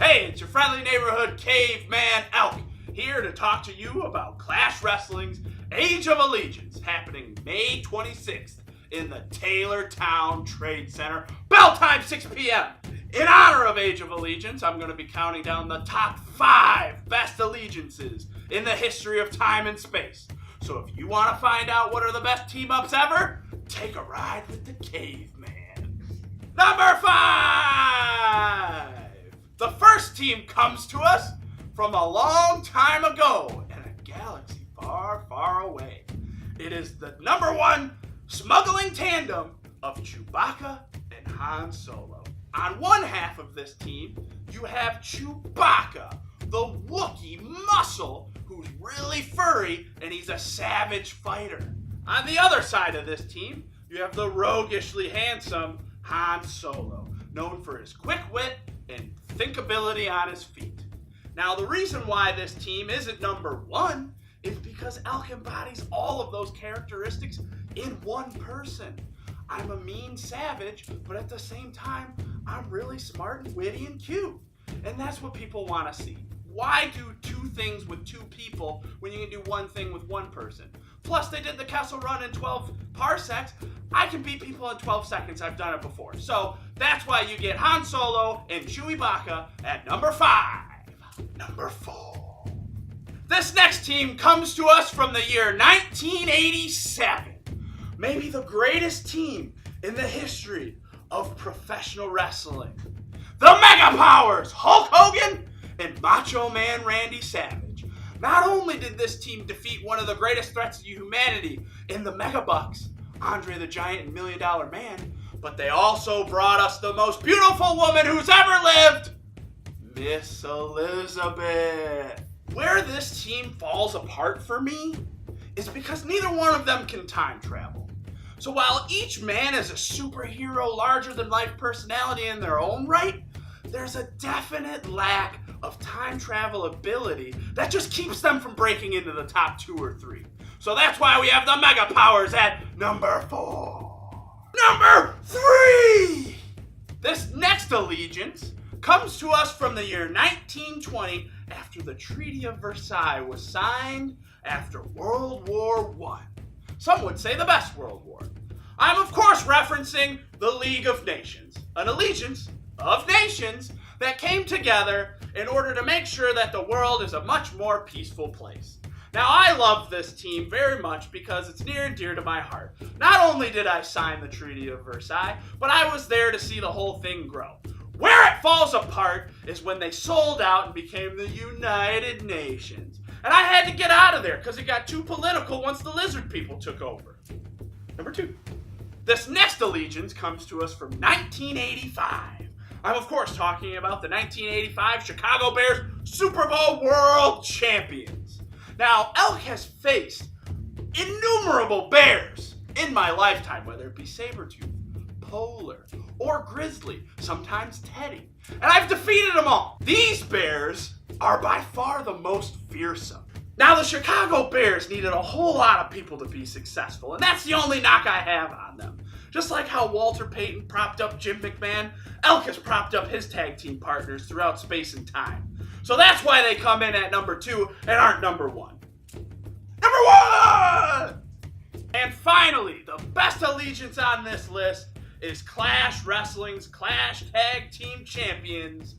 Hey, it's your friendly neighborhood Caveman Elk, here to talk to you about Clash Wrestling's Age of Allegiance, happening May 26th in the Taylortown Trade Center. Bell time 6 p.m. In honor of Age of Allegiance, I'm going to be counting down the top 5 best allegiances in the history of time and space. So if you want to find out what are the best team-ups ever, take a ride with the Caveman. Number 5! The first team comes to us from a long time ago in a galaxy far, far away. It is the number 1 smuggling tandem of Chewbacca and Han Solo. On one half of this team, you have Chewbacca, the Wookiee muscle who's really furry and he's a savage fighter. On the other side of this team, you have the roguishly handsome Han Solo, known for his quick wit and thinkability on his feet. Now, the reason why this team isn't number 1 is because Elk embodies all of those characteristics in one person. I'm a mean savage, but at the same time, I'm really smart and witty and cute. And that's what people want to see. Why do 2 things with 2 people when you can do 1 thing with 1 person? Plus, they did the Kessel Run in 12 parsecs. I can beat people in 12 seconds. I've done it before. So that's why you get Han Solo and Chewbacca at number 5. Number 4. This next team comes to us from the year 1987. Maybe the greatest team in the history of professional wrestling. The Mega Powers, Hulk Hogan and Macho Man Randy Savage. Not only did this team defeat one of the greatest threats to humanity in the Mega Bucks, Andre the Giant and $1 Million Man, but they also brought us the most beautiful woman who's ever lived, Miss Elizabeth. Where this team falls apart for me is because neither one of them can time travel. So while each man is a superhero larger-than-life personality in their own right, there's a definite lack of time travel ability that just keeps them from breaking into the top 2 or 3. So that's why we have the Mega Powers at number 4. Number 3! This next allegiance comes to us from the year 1920 after the Treaty of Versailles was signed after World War I. Some would say the best World War. I'm of course referencing the League of Nations, an allegiance of nations that came together in order to make sure that the world is a much more peaceful place. Now, I love this team very much because it's near and dear to my heart. Not only did I sign the Treaty of Versailles, but I was there to see the whole thing grow. Where it falls apart is when they sold out and became the United Nations. And I had to get out of there because it got too political once the lizard people took over. Number 2. This next allegiance comes to us from 1985. I'm of course talking about the 1985 Chicago Bears Super Bowl World Champions. Now, Elk has faced innumerable bears in my lifetime, whether it be Sabretooth, Polar, or Grizzly, sometimes Teddy. And I've defeated them all. These bears are by far the most fearsome. Now, the Chicago Bears needed a whole lot of people to be successful, and that's the only knock I have on them. Just like how Walter Payton propped up Jim McMahon, Elk has propped up his tag team partners throughout space and time. So that's why they come in at number 2 and aren't number 1. Number 1! And finally, the best allegiance on this list is Clash Wrestling's Clash Tag Team Champions,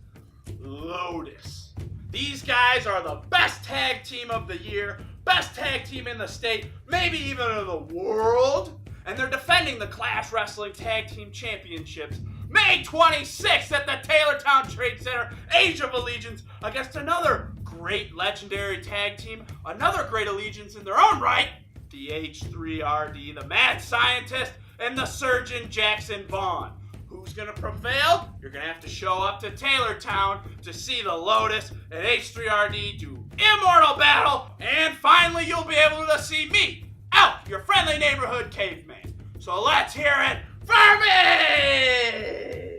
LOTUS. These guys are the best tag team of the year, best tag team in the state, maybe even in the world. And they're defending the Clash Wrestling Tag Team Championships May 26th at the Taylortown Trade Center, Age of Allegiance, against another great legendary tag team, another great allegiance in their own right, the H3RD, the Mad Scientist, and the Surgeon Jackson Vaughn. Who's going to prevail? You're going to have to show up to Taylortown to see the LOTUS and H3RD do immortal battle, and finally you'll be able to see me, Elk, your friendly neighborhood caveman. So let's hear it for me!